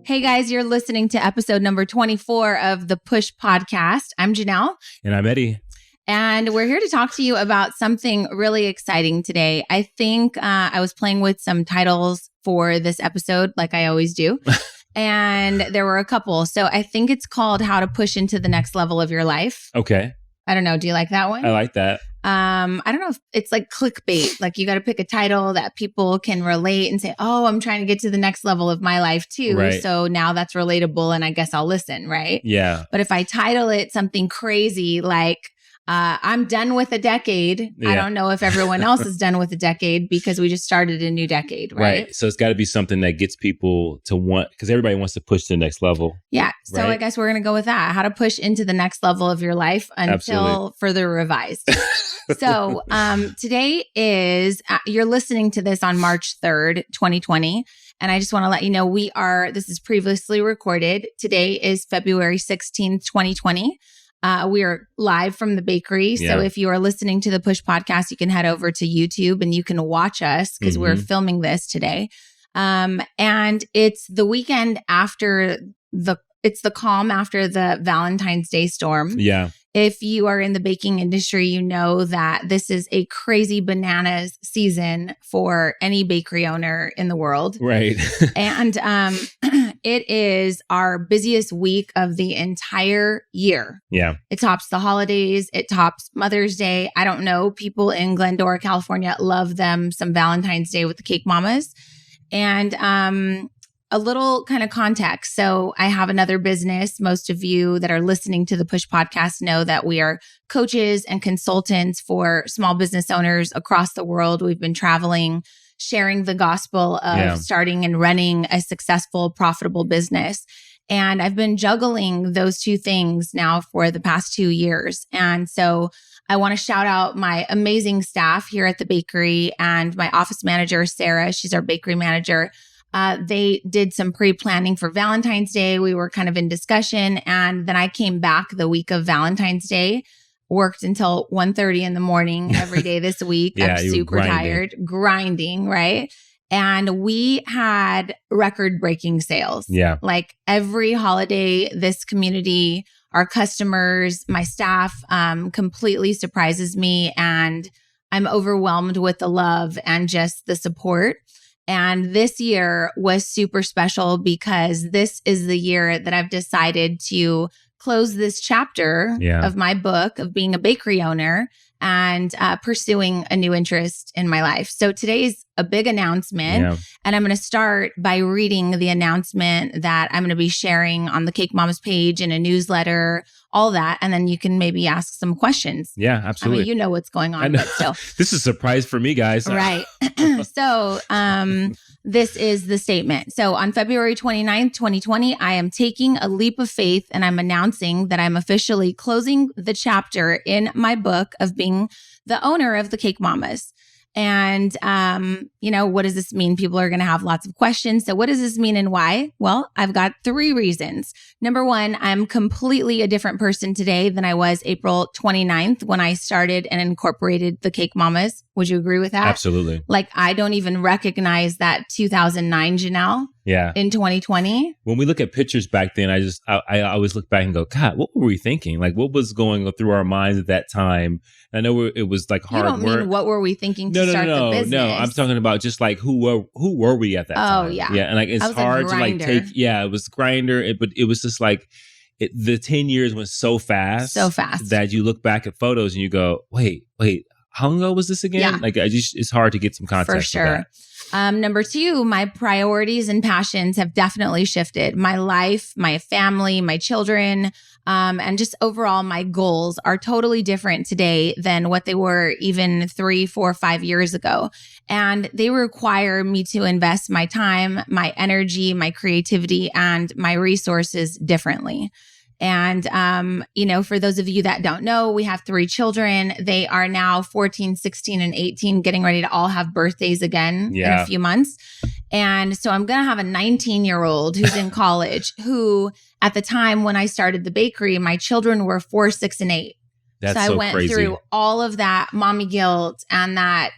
Hey guys, you're listening to episode number 24 of the Push Podcast. I'm Janelle. And I'm Eddie. And we're here to talk to you about something really exciting today. I think I was playing with some titles for this episode, like I always do. And there were a couple. So I think it's called How to Push into the Next Level of Your Life. Okay. I don't know. Do you like that one? I like that. I don't know if it's like clickbait. Like you got to pick a title that people can relate and say, oh, I'm trying to get to the next level of my life too. Right. So now that's relatable and I guess I'll listen, right? Yeah. But if I title it something crazy like, I'm done with a decade. Yeah. I don't know if everyone else is done with a decade because we just started a new decade, right? So it's got to be something that gets people to want, because everybody wants to push to the next level. Yeah. So right? I guess we're going to go with that. How to push into the next level of your life until Absolutely. further revised. So today is, you're listening to this on March 3rd, 2020. And I just want to let you know this is previously recorded. Today is February 16th, 2020. We are live from the bakery. Yeah. So if you are listening to the Push Podcast, you can head over to YouTube and you can watch us because we're filming this today. And it's the weekend after it's the calm after the Valentine's Day storm. Yeah. If you are in the baking industry, you know that this is a crazy bananas season for any bakery owner in the world. Right. And it is our busiest week of the entire year. Yeah. It tops the holidays. It tops Mother's Day. I don't know. People in Glendora, California love them some Valentine's Day with the Cake Mamas. And a little kind of context. So I have another business. Most of you that are listening to the Push Podcast know that we are coaches and consultants for small business owners across the world. We've been traveling, sharing the gospel of starting and running a successful, profitable business. And I've been juggling those two things now for the past 2 years. And so I want to shout out my amazing staff here at the bakery and my office manager, Sarah. She's our bakery manager. They did some pre-planning for Valentine's Day. We were kind of in discussion. And then I came back the week of Valentine's Day, worked until 1:30 in the morning every day this week. Yeah, I'm super tired, grinding, right? And we had record-breaking sales. Yeah. Like every holiday, this community, our customers, my staff completely surprises me. And I'm overwhelmed with the love and just the support. And this year was super special because this is the year that I've decided to close this chapter of my book of being a bakery owner and pursuing a new interest in my life. So today's a big announcement. And I'm going to start by reading the announcement that I'm going to be sharing on the Cake Mamas page in a newsletter, all that. And then you can maybe ask some questions. Yeah, absolutely. I mean, you know what's going on, but still. This is a surprise for me, guys. Right. So this is the statement. So on February 29th, 2020, I am taking a leap of faith and I'm announcing that I'm officially closing the chapter in my book of being the owner of the Cake Mamas. And, what does this mean? People are going to have lots of questions. So what does this mean and why? Well, I've got 3 reasons. Number 1, I'm completely a different person today than I was April 29th when I started and incorporated the Cake Mamas. Would you agree with that? Absolutely. Like, I don't even recognize that 2009 Janelle in 2020. When we look at pictures back then, I always look back and go, God, what were we thinking? Like, what was going through our minds at that time? I know it was like hard work. You don't mean what were we thinking to start the business? No, I'm talking about just like who were we at that time? Oh, yeah. Yeah, and like it's hard to like take, it was grinder, but it was just like, the 10 years went so fast. So fast. That you look back at photos and you go, wait, how long ago was this again? Yeah. Like, it's hard to get some context. For sure. Number 2, my priorities and passions have definitely shifted. My life, my family, my children, and just overall my goals are totally different today than what they were even 3, 4, 5 years ago. And they require me to invest my time, my energy, my creativity, and my resources differently. And, for those of you that don't know, we have 3 children. They are now 14, 16, and 18, getting ready to all have birthdays again in a few months. And so I'm going to have a 19-year-old who's in college who at the time when I started the bakery, my children were 4, 6, and 8. That's so I went crazy. through all of that mommy guilt and that,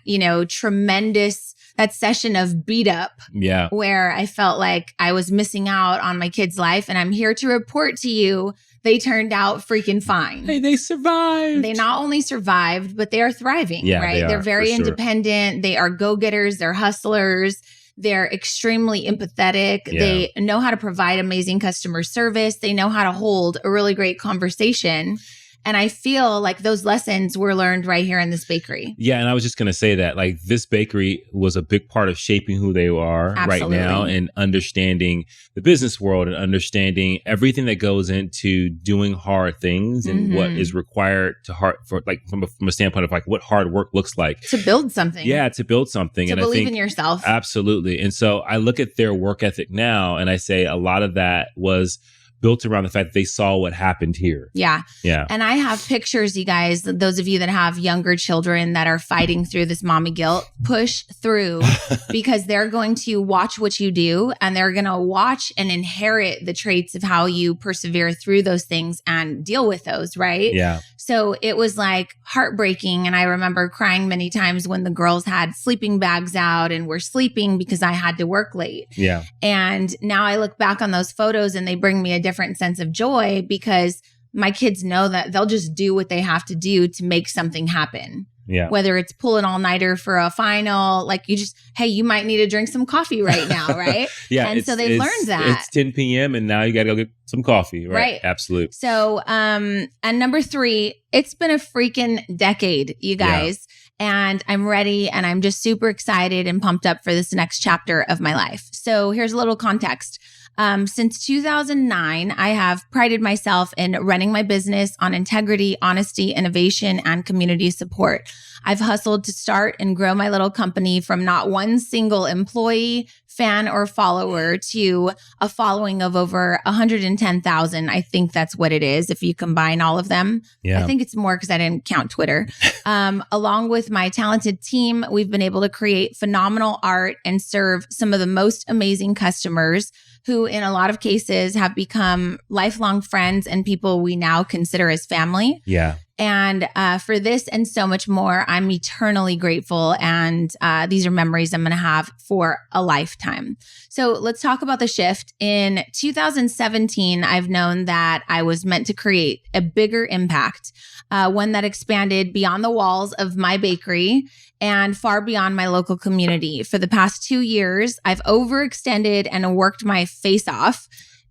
tremendous that session of beat up Yeah. where I felt like I was missing out on my kid's life. And I'm here to report to you, they turned out freaking fine. Hey, they survived. They not only survived, but they are thriving, Yeah, right? they are, They're very for sure. independent. They are go-getters. They're hustlers. They're extremely empathetic. Yeah. They know how to provide amazing customer service. They know how to hold a really great conversation. And I feel like those lessons were learned right here in this bakery. Yeah. And I was just going to say that like this bakery was a big part of shaping who they are Absolutely. right now and understanding the business world and understanding everything that goes into doing hard things and what is required from a standpoint of like what hard work looks like. To build something. Yeah. To build something. To and believe I think, in yourself. Absolutely. And so I look at their work ethic now and I say a lot of that was built around the fact that they saw what happened here. Yeah. Yeah. And I have pictures, you guys, those of you that have younger children that are fighting through this mommy guilt, push through because they're going to watch what you do and they're going to watch and inherit the traits of how you persevere through those things and deal with those, right? Yeah. So it was like heartbreaking. And I remember crying many times when the girls had sleeping bags out and were sleeping because I had to work late. Yeah. And now I look back on those photos and they bring me a different sense of joy because my kids know that they'll just do what they have to do to make something happen. Yeah. Whether it's pulling all-nighter for a final, like you might need to drink some coffee right now, right? Yeah. And so they've learned that. It's 10 p.m. and now you got to go get some coffee, right? Right. Absolutely. So, and number 3, it's been a freaking decade, you guys. And I'm ready and I'm just super excited and pumped up for this next chapter of my life. So here's a little context. Since 2009, I have prided myself in running my business on integrity, honesty, innovation, and community support. I've hustled to start and grow my little company from not one single employee, fan, or follower to a following of over 110,000. I think that's what it is if you combine all of them. Yeah. I think it's more because I didn't count Twitter. Along with my talented team, we've been able to create phenomenal art and serve some of the most amazing customers who in a lot of cases have become lifelong friends and people we now consider as family. Yeah. And for this and so much more, I'm eternally grateful. And these are memories I'm going to have for a lifetime. So let's talk about the shift. In 2017, I've known that I was meant to create a bigger impact, one that expanded beyond the walls of my bakery and far beyond my local community. For the past 2 years, I've overextended and worked my face off.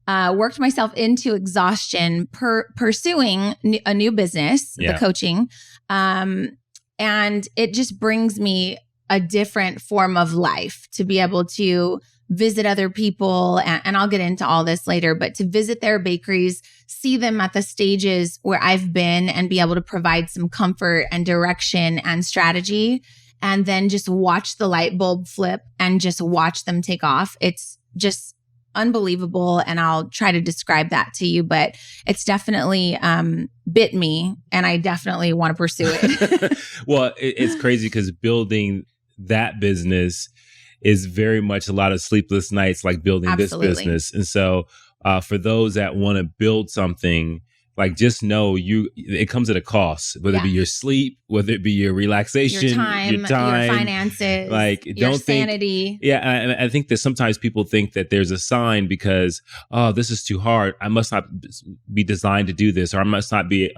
Worked myself into exhaustion pursuing a new business, the coaching. And it just brings me a different form of life to be able to visit other people. And I'll get into all this later, but to visit their bakeries, see them at the stages where I've been and be able to provide some comfort and direction and strategy. And then just watch the light bulb flip and just watch them take off. It's just unbelievable. And I'll try to describe that to you, but it's definitely bit me and I definitely want to pursue it. Well, it's crazy because building that business is very much a lot of sleepless nights, like building Absolutely. This business. And so for those that want to build something, like just know it comes at a cost, whether it be your sleep, whether it be your relaxation, your time, your finances, like your sanity. And I think that sometimes people think that there's a sign because, oh, this is too hard. I must not be designed to do this, or I must not be,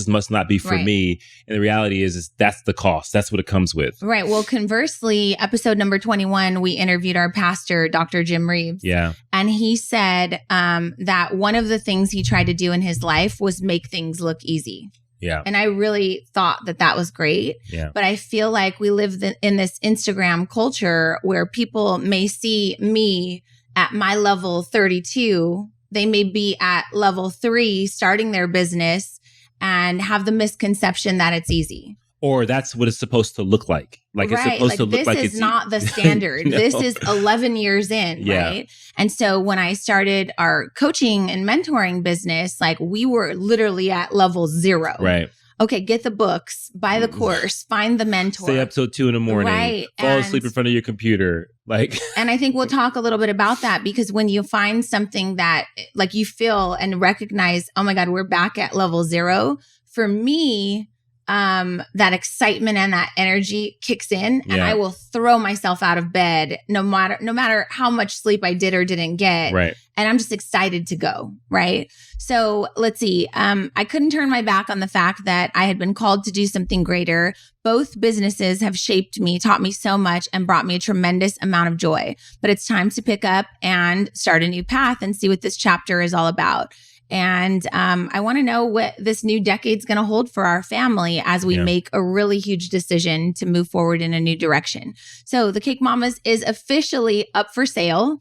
must not be for me. And the reality is that's the cost. That's what it comes with. Right. Well, conversely, episode number 21, we interviewed our pastor, Dr. Jim Reeves. Yeah. And he said that one of the things he tried to do in his life was make things look easy. Yeah. And I really thought that was great. Yeah. But I feel like we live in this Instagram culture where people may see me at my level 32. They may be at level 3 starting their business and have the misconception that it's easy. Or that's what it's supposed to look like. Like it's supposed to look like it's... This is not the standard. No. This is 11 years in, right? And so when I started our coaching and mentoring business, like we were literally at level 0. Right. Okay, get the books, buy the course, find the mentor. Stay up till 2 a.m. Right. Fall asleep in front of your computer. Like, and I think we'll talk a little bit about that because when you find something that like you feel and recognize, oh my God, we're back at level 0. For me, that excitement and that energy kicks in, and I will throw myself out of bed no matter how much sleep I did or didn't get. Right. And I'm just excited to go. Right. So let's see. I couldn't turn my back on the fact that I had been called to do something greater. Both businesses have shaped me, taught me so much, and brought me a tremendous amount of joy. But it's time to pick up and start a new path and see what this chapter is all about. And I want to know what this new decade's going to hold for our family as we make a really huge decision to move forward in a new direction. So the Cake Mamas is officially up for sale.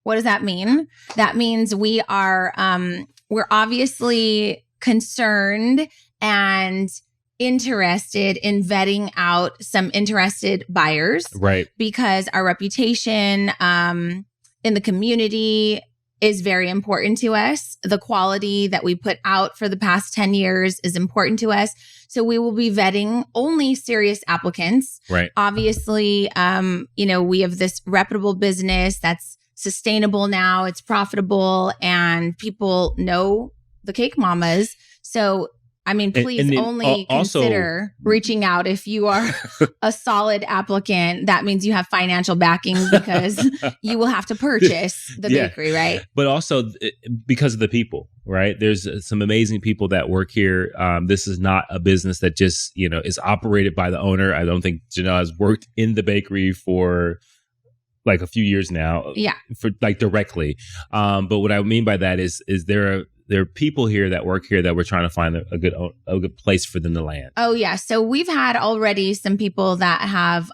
What does that mean? That means we are, we're obviously concerned and interested in vetting out some interested buyers. Right. Because our reputation in the community is very important to us. The quality that we put out for the past 10 years is important to us. So we will be vetting only serious applicants. Right. Obviously, we have this reputable business that's sustainable now. It's profitable and people know the Cake Mamas. So I mean, please only consider reaching out if you are a solid applicant. That means you have financial backing because you will have to purchase the bakery, right? But also because of the people, right? There's some amazing people that work here. This is not a business that just, is operated by the owner. I don't think Janelle has worked in the bakery for like a few years now. Yeah. For like directly. But what I mean by that is there are people here that work here that we're trying to find a good place for them to land. Oh, yeah. So we've had already some people that have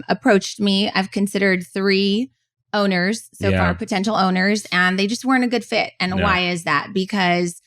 approached me. I've considered 3 owners so far, potential owners, and they just weren't a good fit. And why is that? Because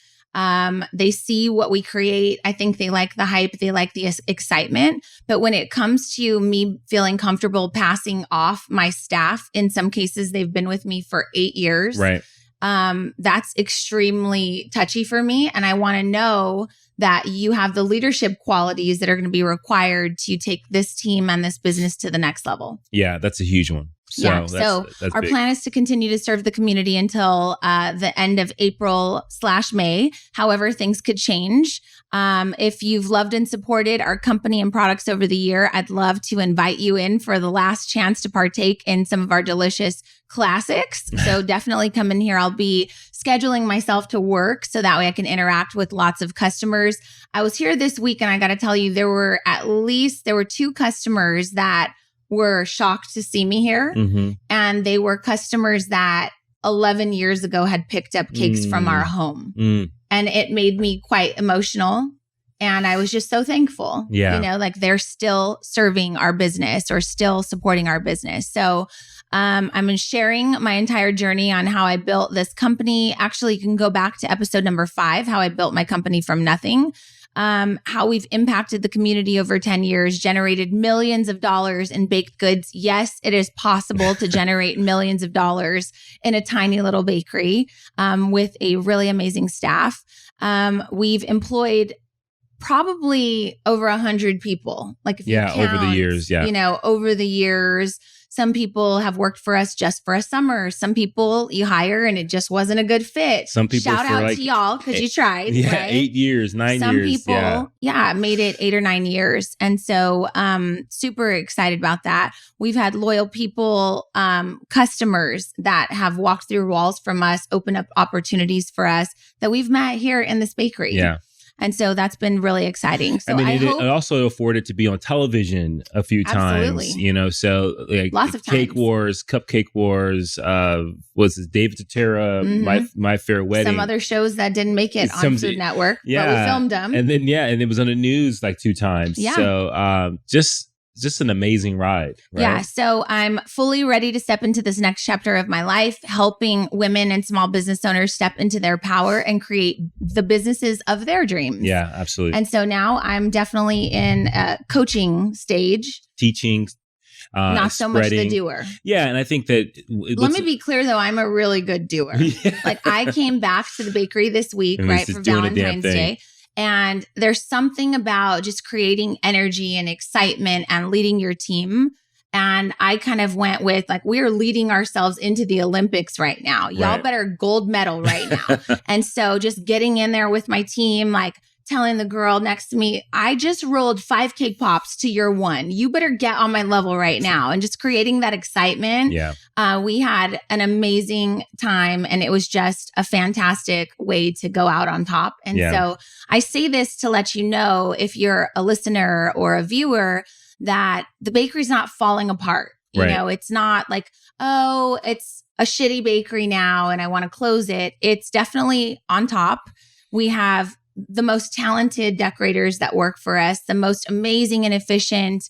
they see what we create. I think they like the hype. They like the excitement. But when it comes to me feeling comfortable passing off my staff, in some cases, they've been with me for 8 years. Right. That's extremely touchy for me. And I want to know that you have the leadership qualities that are going to be required to take this team and this business to the next level. Yeah, that's a huge one. So, so that's our big. plan is to continue to serve the community until the end of April/May. However, things could change. If you've loved and supported our company and products over the year, I'd love to invite you in for the last chance to partake in some of our delicious classics. So definitely come in here. I'll be scheduling myself to work so that way I can interact with lots of customers. I was here this week and I got to tell you, there were 2 customers that were shocked to see me here. Mm-hmm. And they were customers that 11 years ago had picked up cakes from our home. And it made me quite emotional. And I was just so thankful. Yeah. Like they're still serving our business or still supporting our business. So I'm sharing my entire journey on how I built this company. Actually, you can go back to episode number 5, how I built my company from nothing. How we've impacted the community over 10 years, generated millions of dollars in baked goods. Yes, it is possible to generate millions of dollars in a tiny little bakery with a really amazing staff. We've employed probably over 100 people. Like if you count, over the years. Yeah. Over the years. Some people have worked for us just for a summer. Some people you hire and it just wasn't a good fit. Some people shout out to y'all because you tried. Yeah, right? 8 years, 9 Some years. Some people, made it 8 or 9 years. And so super excited about that. We've had loyal people, customers that have walked through walls from us, opened up opportunities for us that we've met here in this bakery. Yeah. And so that's been really exciing. So it also afforded to be on television a few times, so like lots of Cake times. Wars, Cupcake Wars, was this David Totera, My Fair Wedding. Some other shows that didn't make it on Food Network, but we filmed them. And then, and it was on the news like 2 times. Yeah. So just an amazing ride. Right? Yeah. So I'm fully ready to step into this next chapter of my life, helping women and small business owners step into their power and create the businesses of their dreams. Yeah, absolutely. And so now I'm definitely in a coaching stage. Teaching. Not so much the doer. Yeah. And I think that... Let me be clear, though. I'm a really good doer. Like I came back to the bakery this week, right, for Valentine's Day. And there's something about just creating energy and excitement and leading your team. And I kind of went with like, we're leading ourselves into the Olympics right now. Y'all better gold medal right now. And so just getting in there with my team, like telling the girl next to me, I just rolled 5 cake pops to your 1. You better get on my level right now. And just creating that excitement. Yeah. We had an amazing time, and it was just a fantastic way to go out on top. And so I say this to let you know, if you're a listener or a viewer, that the bakery's not falling apart. You know, it's not like, oh, it's a shitty bakery now and I want to close it. It's definitely on top. We have the most talented decorators that work for us, the most amazing and efficient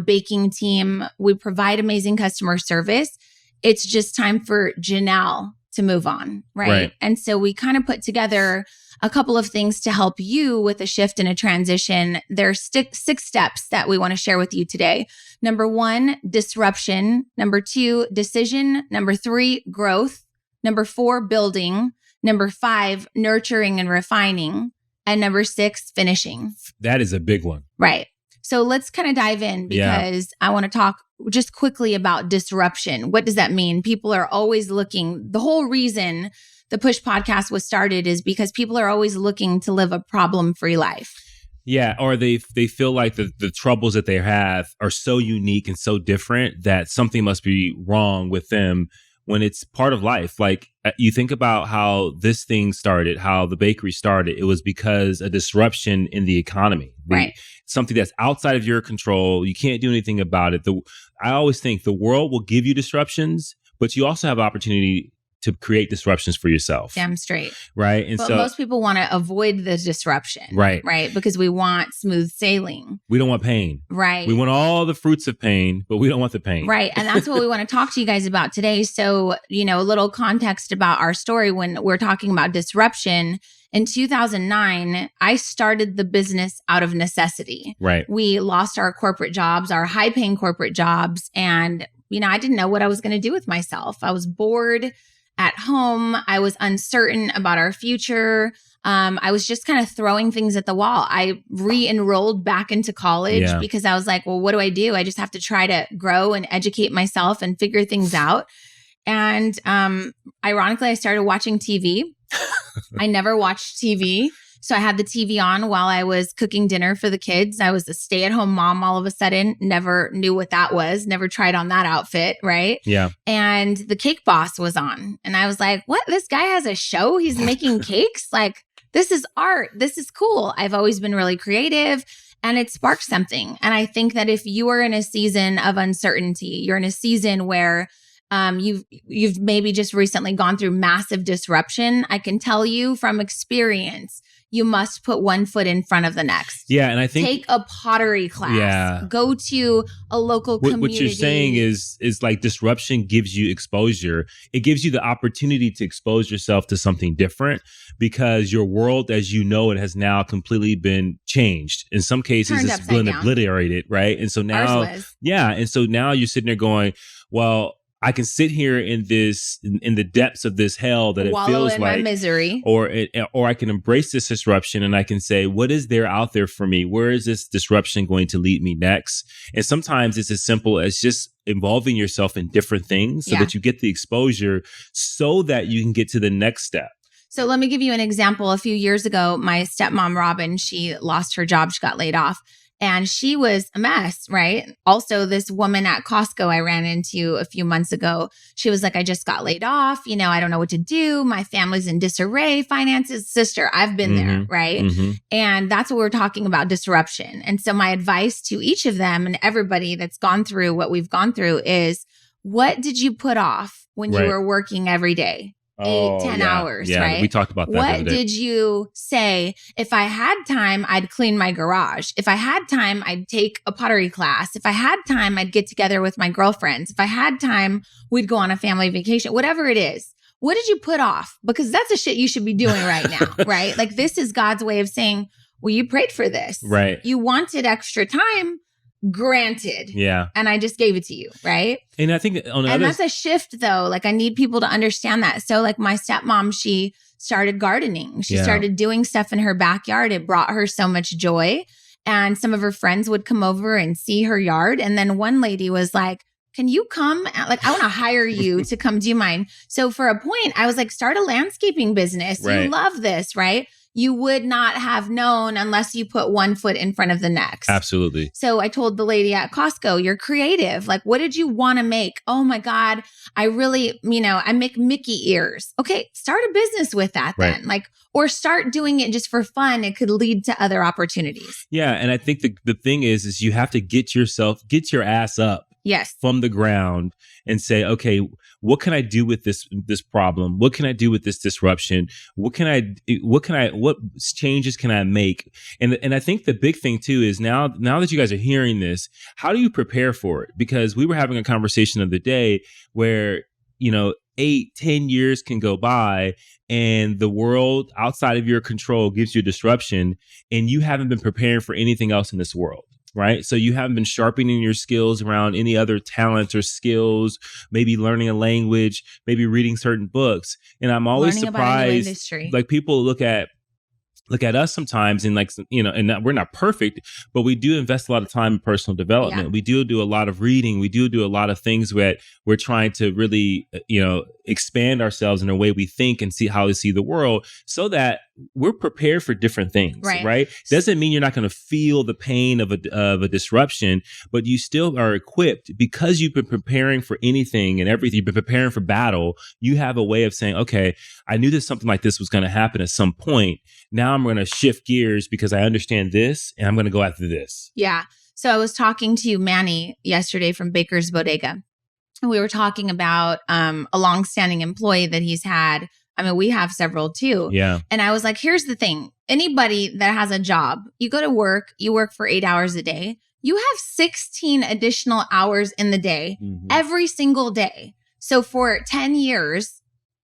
baking team. We provide amazing customer service. It's just time for Janelle to move on, right? And so we kind of put together a couple of things to help you with a shift and a transition. There's 6 steps that we want to share with you today. Number 1, disruption. Number 2, decision. Number 3, growth. Number 4, building. Number 5, nurturing and refining. And number 6, finishing. That is a big one. Right. So let's kind of dive in, because I want to talk just quickly about disruption. What does that mean? People are always looking. The whole reason the Push podcast was started is because people are always looking to live a problem-free life. Yeah, or they feel like the troubles that they have are so unique and so different that something must be wrong with them, when it's part of life. Like, you think about how this thing started, how the bakery started. It was because a disruption in the economy. Right. Something that's outside of your control. You can't do anything about it. I always think the world will give you disruptions, but you also have opportunity to create disruptions for yourself. Damn straight. Right. And but so most people want to avoid the disruption. Right. Because we want smooth sailing. We don't want pain. Right. We want all the fruits of pain, but we don't want the pain. Right. And that's what we want to talk to you guys about today. So, a little context about our story when we're talking about disruption. In 2009, I started the business out of necessity. Right. We lost our corporate jobs, our high-paying corporate jobs. And, I didn't know what I was going to do with myself. I was bored at home. I was uncertain about our future. I was just kind of throwing things at the wall. I re-enrolled back into college because I was like, well, what do? I just have to try to grow and educate myself and figure things out. And ironically, I started watching TV. I never watched TV. So I had the TV on while I was cooking dinner for the kids. I was a stay-at-home mom all of a sudden. Never knew what that was. Never tried on that outfit, right? Yeah. And the Cake Boss was on. And I was like, what? This guy has a show? He's making cakes? Like, this is art. This is cool. I've always been really creative, and it sparked something. And I think that if you are in a season of uncertainty, you're in a season where you've maybe just recently gone through massive disruption, I can tell you from experience, you must put one foot in front of the next. Yeah, and I think take a pottery class. Yeah. Go to a local community. What you're saying is like disruption gives you exposure. It gives you the opportunity to expose yourself to something different, because your world as you know it has now completely been changed. In some cases, it's been obliterated, right? And so now, and so now you're sitting there going, well, I can sit here in the depths of this hell that wallow it feels in like, my misery, or I can embrace this disruption and I can say, what is there out there for me? Where is this disruption going to lead me next? And sometimes it's as simple as just involving yourself in different things so that you get the exposure so that you can get to the next step. So let me give you an example. A few years ago, my stepmom, Robin, she lost her job. She got laid off. And she was a mess, right? Also, this woman at Costco I ran into a few months ago, she was like, I just got laid off. I don't know what to do. My family's in disarray. Finances, sister, I've been there, right? Mm-hmm. And that's what we're talking about, disruption. And so my advice to each of them and everybody that's gone through what we've gone through is, what did you put off when you were working every day? 8-10 hours, right? We talked about that. What did you say? If I had time, I'd clean my garage. If I had time, I'd take a pottery class. If I had time, I'd get together with my girlfriends. If I had time, we'd go on a family vacation, whatever it is. What did you put off? Because that's the shit you should be doing right now, right? Like, this is God's way of saying, well, you prayed for this. Right. You wanted extra time. Granted. Yeah. And I just gave it to you, right? And I think that's a shift though. Like, I need people to understand that. So like my stepmom, she started gardening. She started doing stuff in her backyard. It brought her so much joy. And some of her friends would come over and see her yard. And then one lady was like, can you come? Like, I want to hire you to come do mine. So for a point, I was like, start a landscaping business. Right. You love this, right? you would not have known unless you put one foot in front of the next. Absolutely. So I told the lady at Costco, you're creative. Like, what did you want to make? Oh my God, I really, I make Mickey ears. Okay, start a business with that then. Right. Like, or start doing it just for fun. It could lead to other opportunities. Yeah. And I think the thing is you have to get your ass up. Yes. From the ground and say, okay, what can I do with this problem? What can I do with this disruption? What changes can I make? And I think the big thing too is now that you guys are hearing this, how do you prepare for it? Because we were having a conversation the other day where, 8-10 years can go by and the world outside of your control gives you a disruption and you haven't been preparing for anything else in this world. Right. So you haven't been sharpening your skills around any other talents or skills, maybe learning a language, maybe reading certain books. And I'm always surprised, like people look at us sometimes and and we're not perfect, but we do invest a lot of time in personal development. Yeah. We do a lot of reading. We do a lot of things where we're trying to really, expand ourselves in a way we think and see how we see the world so that we're prepared for different things, right? Doesn't mean you're not going to feel the pain of a disruption, but you still are equipped because you've been preparing for anything and everything. You've been preparing for battle. You have a way of saying, okay, I knew that something like this was going to happen at some point. Now I'm going to shift gears because I understand this and I'm going to go after this. Yeah. So I was talking to Manny yesterday from Baker's Bodega. And we were talking about a longstanding employee that he's had. I mean, we have several too. Yeah. And I was like, here's the thing. Anybody that has a job, you go to work, you work for 8 hours a day. You have 16 additional hours in the day, every single day. So for 10 years,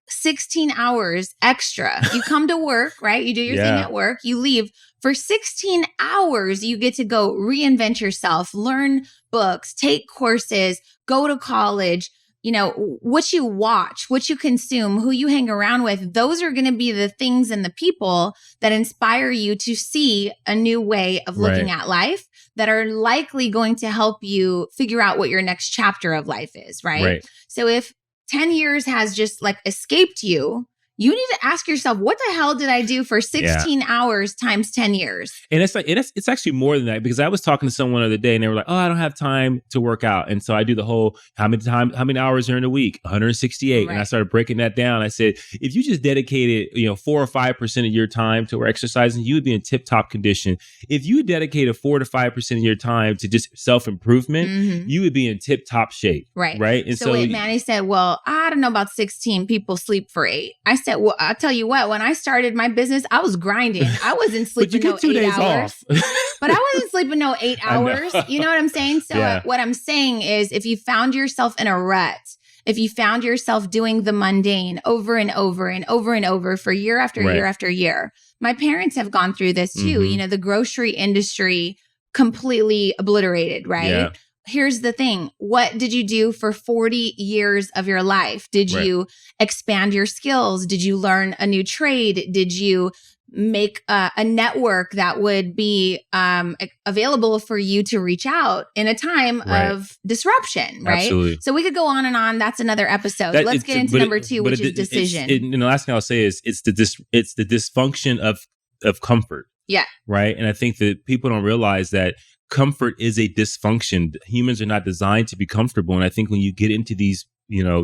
16 hours extra. You come to work, right? You do your thing at work, you leave. For 16 hours, you get to go reinvent yourself, learn books, take courses, go to college. What you watch, what you consume, who you hang around with, those are going to be the things and the people that inspire you to see a new way of looking at life that are likely going to help you figure out what your next chapter of life is, right? So if 10 years has just escaped you, you need to ask yourself, what the hell did I do for 16 hours times 10 years? And it's actually more than that, because I was talking to someone the other day and they were like, oh, I don't have time to work out. And so I do the whole, how many hours are in a week? 168. Right. And I started breaking that down. I said, if you just dedicated, 4 or 5% of your time to exercising, you would be in tip top condition. If you dedicated 4 to 5% of your time to just self-improvement, you would be in tip top shape. Right. And so wait, Manny said, well, I don't know about 16 people sleep for 8. I said, well, I'll tell you what, when I started my business, I was grinding. I wasn't sleeping no 8 hours. But I wasn't sleeping no 8 hours. You know what I'm saying? So what I'm saying is, if you found yourself in a rut, if you found yourself doing the mundane over and over and over and over for year after year after year, my parents have gone through this too. The grocery industry completely obliterated, right? Yeah. Here's the thing. What did you do for 40 years of your life? Did you expand your skills? Did you learn a new trade? Did you make a network that would be available for you to reach out in a time of disruption, right? Absolutely. So we could go on and on. That's another episode. Let's get into number 2, which is decision. And the last thing I'll say is it's the dysfunction of comfort. Yeah. Right. And I think that people don't realize that comfort is a dysfunction. Humans are not designed to be comfortable. And I think when you get into these,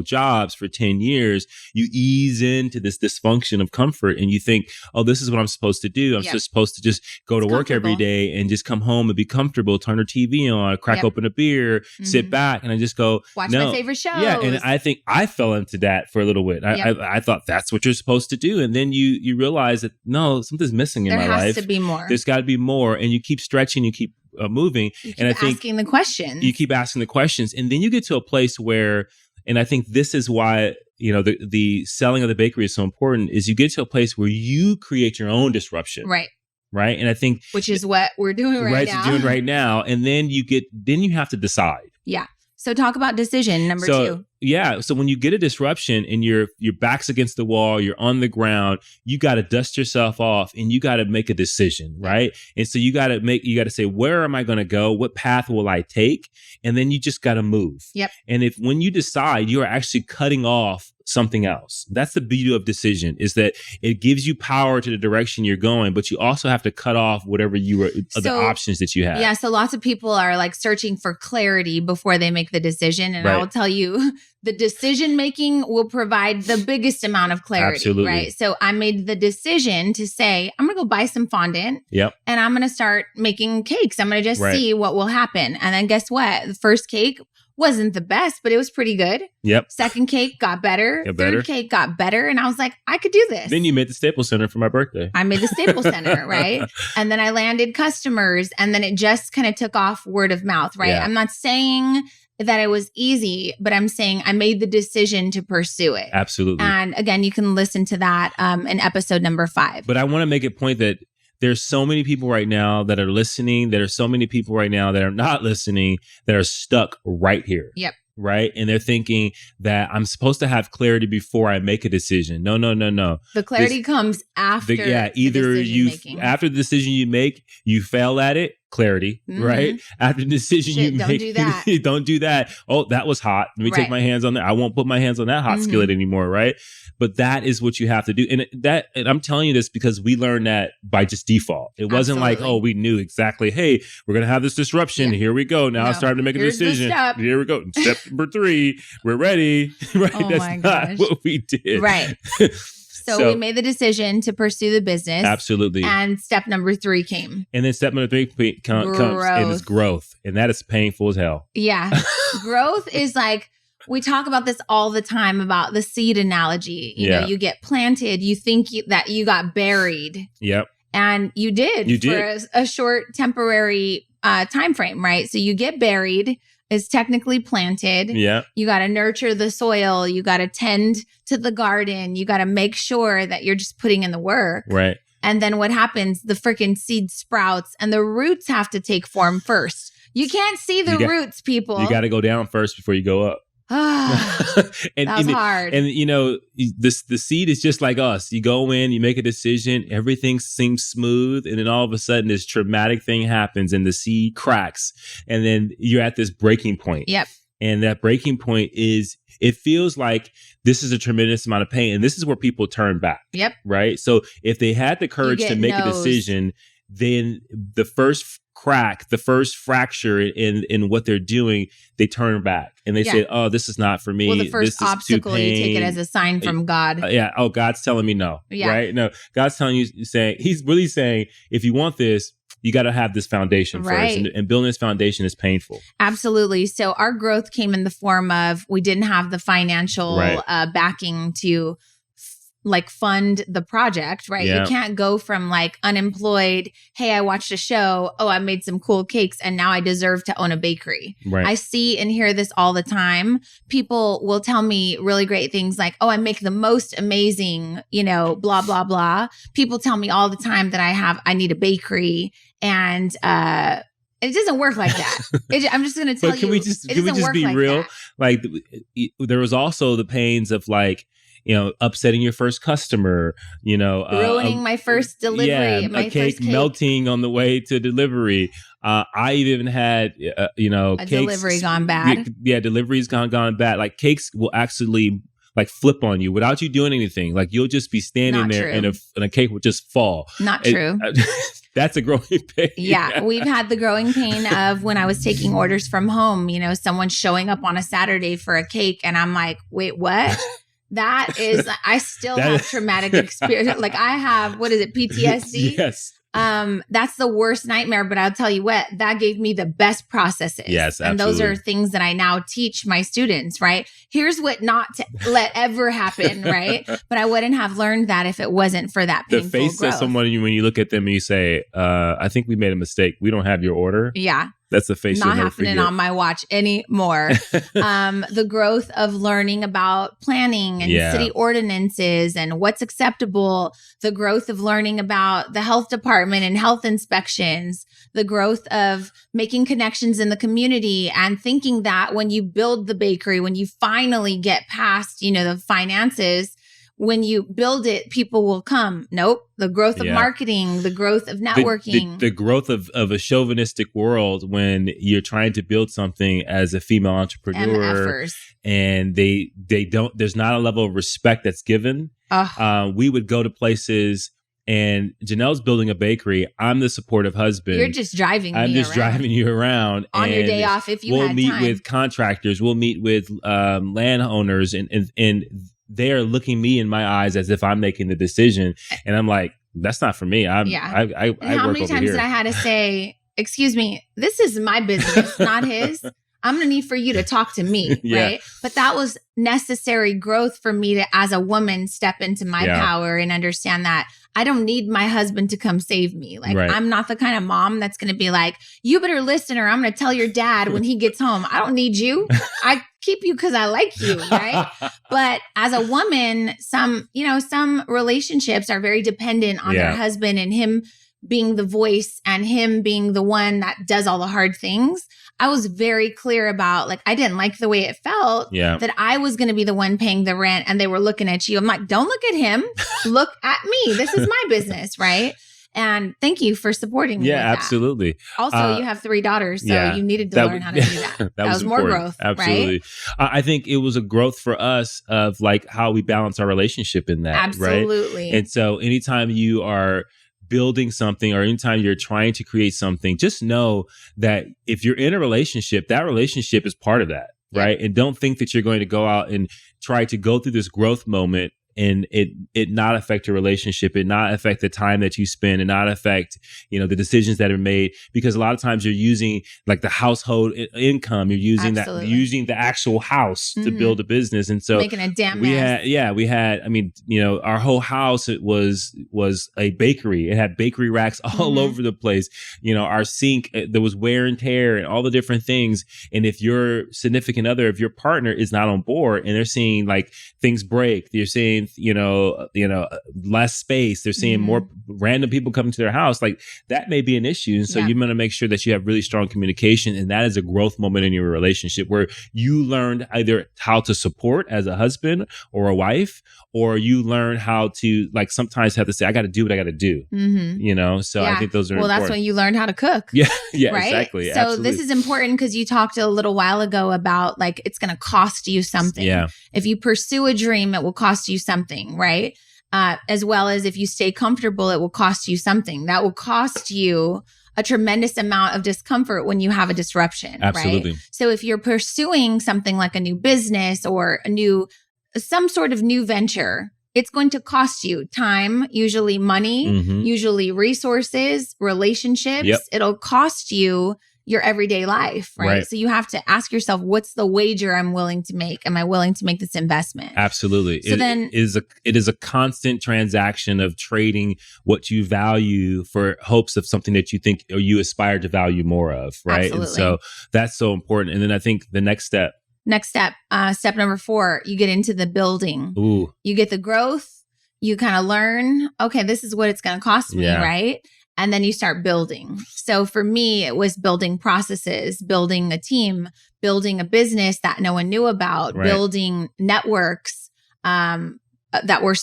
jobs for 10 years, you ease into this dysfunction of comfort and you think, oh, this is what I'm supposed to do. I'm just supposed to just go to work every day and just come home and be comfortable, turn the TV on, crack open a beer, sit back. And I just go, watch my favorite shows. Yeah. And I think I fell into that for a little bit. I thought that's what you're supposed to do. And then you realize that, no, something's missing in my life. There has to be more. There's got to be more. And you keep stretching, you keep moving. And I think asking the questions. You keep asking the questions. And then you get to a place where, and I think this is why, the selling of the bakery is so important, is you get to a place where you create your own disruption. Right. And I think, which is what we're doing right now. And then you have to decide. Yeah. So talk about decision number 2. Yeah. So when you get a disruption and your back's against the wall, you're on the ground, you got to dust yourself off and you got to make a decision, right? And so you got to say, where am I going to go? What path will I take? And then you just got to move. Yep. And when you decide, you are actually cutting off something else. That's the beauty of decision, is that it gives you power to the direction you're going, but you also have to cut off whatever the options that you have. Yeah. So lots of people are like searching for clarity before they make the decision. And I will tell you, the decision making will provide the biggest amount of clarity. Absolutely. Right. So I made the decision to say, I'm going to go buy some fondant. Yep. And I'm going to start making cakes. I'm going to just see what will happen. And then guess what? The first cake wasn't the best, but it was pretty good. Yep. Second cake got better. Third cake got better. And I was like, I could do this. Then you made the Staples Center for my birthday. I made the Staples Center, right? And then I landed customers, and then it just kind of took off word of mouth, right? Yeah. I'm not saying that it was easy, but I'm saying I made the decision to pursue it. Absolutely. And again, you can listen to that in episode number 5. But I want to make a point that there's so many people right now that are listening. There are so many people right now that are not listening, that are stuck right here. Yep. Right. And they're thinking that I'm supposed to have clarity before I make a decision. No. The clarity comes after. Either after the decision you make, you fail at it. Clarity, right? After the decision you make, don't do that. Don't do that. Oh, that was hot. Let me take my hands on that. I won't put my hands on that hot skillet anymore, right? But that is what you have to do. And I'm telling you this because we learned that by just default. It wasn't like, oh, we knew exactly, hey, we're going to have this disruption. Here we go. Now it's time to make a decision. Here we go. Step number 3, we're ready. Right? Oh, That's not what we did. Right. So we made the decision to pursue the business. Absolutely. And step number 3 came. And then step number 3 comes, and it's growth. And that is painful as hell. Yeah. Growth is like, we talk about this all the time about the seed analogy. You know, you get planted, you think that you got buried. Yep. And you did for a short temporary time frame, right? So you get buried. Is technically planted. Yeah. You got to nurture the soil. You got to tend to the garden. You got to make sure that you're just putting in the work. Right. And then what happens? The freaking seed sprouts and the roots have to take form first. You can't see the roots, people. You got to go down first before you go up. That's hard. And you know, the seed is just like us. You go in, you make a decision, everything seems smooth, and then all of a sudden this traumatic thing happens and the seed cracks, and then you're at this breaking point. Yep. And that breaking point is, it feels like this is a tremendous amount of pain, and this is where people turn back. Yep. Right? So if they had the courage to make a decision, then the first crack, the first fracture in what they're doing, they turn back and they say, oh, this is not for me. Well, the first obstacle, you take it as a sign from God. Oh, God's telling me no. Yeah. Right? No, God's telling you, he's really saying, if you want this, you got to have this foundation first. And building this foundation is painful. Absolutely. So our growth came in the form of, we didn't have the financial backing to fund the project, right? Yeah. You can't go from unemployed, hey, I watched a show, oh, I made some cool cakes, and now I deserve to own a bakery. Right. I see and hear this all the time. People will tell me really great things like, oh, I make the most amazing, blah, blah, blah. People tell me all the time that I need a bakery, and it doesn't work like that. I'm just going to tell you. Can we just be real? There was also the pains of upsetting your first customer, ruining my first delivery, my a cake melting on the way to delivery. I even had, a cakes, delivery gone bad. Yeah, deliveries gone bad. Cakes will actually flip on you without you doing anything. You'll just be standing Not there true. and a cake will just fall. Not true. That's a growing pain. Yeah, we've had the growing pain of when I was taking orders from home, someone showing up on a Saturday for a cake, and I'm like, wait, what? That is, I still have traumatic experience. I have, what is it, PTSD? Yes. That's the worst nightmare, but I'll tell you what, that gave me the best processes. Yes, absolutely. And those are things that I now teach my students, right? Here's what not to let ever happen, right? But I wouldn't have learned that if it wasn't for that painful The face growth. of someone, when you look at them and you say, I think we made a mistake. We don't have your order. Yeah. That's the face. Not happening on my watch anymore. The growth of learning about planning and city ordinances and what's acceptable. The growth of learning about the health department and health inspections. The growth of making connections in the community and thinking that when you build the bakery, when you finally get past, the finances, when you build it, people will come. Nope. The growth of marketing, the growth of networking. The growth of a chauvinistic world when you're trying to build something as a female entrepreneur and they don't, there's not a level of respect that's given. We would go to places and Janelle's building a bakery. I'm the supportive husband. You're just driving me I'm just around. driving you around. On your day off if you had time. We'll meet with contractors. We'll meet with landowners and they are looking me in my eyes as if I'm making the decision. And I'm like, that's not for me. I work over here. How many times did I had to say, excuse me, this is my business, not his. I'm going to need for you to talk to me, right? But that was necessary growth for me to, as a woman, step into my power and understand that I don't need my husband to come save me. Like, I'm not the kind of mom that's going to be like, you better listen or I'm going to tell your dad when he gets home. I don't need you. I keep you because I like you, right? But as a woman, some relationships are very dependent on their husband and him being the voice and him being the one that does all the hard things. I was very clear about, like, I didn't like the way it felt that I was going to be the one paying the rent and they were looking at you. I'm like, don't look at him. Look at me. This is my business, right? And thank you for supporting me. Yeah, absolutely. Also, you have 3 daughters, so you needed to learn how to do that. that was more growth. Absolutely. Right? I think it was a growth for us of like how we balance our relationship in that. Absolutely. Right? And so anytime you are building something or anytime you're trying to create something, just know that if you're in a relationship, that relationship is part of that. Right. And don't think that you're going to go out and try to go through this growth moment and it not affect your relationship, it not affect the time that you spend, and not affect, the decisions that are made. Because a lot of times you're using like the household income, you're using using the actual house to build a business. And so making a damn mess. We had, our whole house, it was a bakery. It had bakery racks all over the place. Our sink, there was wear and tear and all the different things. And if your significant other, if your partner is not on board and they're seeing like things break, you're seeing less space, they're seeing more random people coming to their house, like that may be an issue. And so you want to make sure that you have really strong communication, and that is a growth moment in your relationship where you learned either how to support as a husband or a wife, or you learn how to like sometimes have to say, I got to do what I got to do. So I think those are important. That's when you learn how to cook. Yeah, right? Exactly. So Absolutely. This is important because you talked a little while ago about like it's going to cost you something. Yeah. If you pursue a dream, it will cost you something, right? As well as if you stay comfortable, it will cost you something. That will cost you a tremendous amount of discomfort when you have a disruption. Absolutely. Right? So if you're pursuing something like a new business or some sort of new venture, it's going to cost you time, usually money, usually resources, relationships. Yep. It'll cost you your everyday life, right? So you have to ask yourself, what's the wager I'm willing to make? Am I willing to make this investment? Absolutely. So it is a constant transaction of trading what you value for hopes of something that you think or you aspire to value more of, right? Absolutely. And so that's so important. And then I think the next step, step number 4, you get into the building. Ooh. You get the growth. You kind of learn, okay, this is what it's going to cost me, right? And then you start building. So for me, it was building processes, building a team, building a business that no one knew about, building networks that were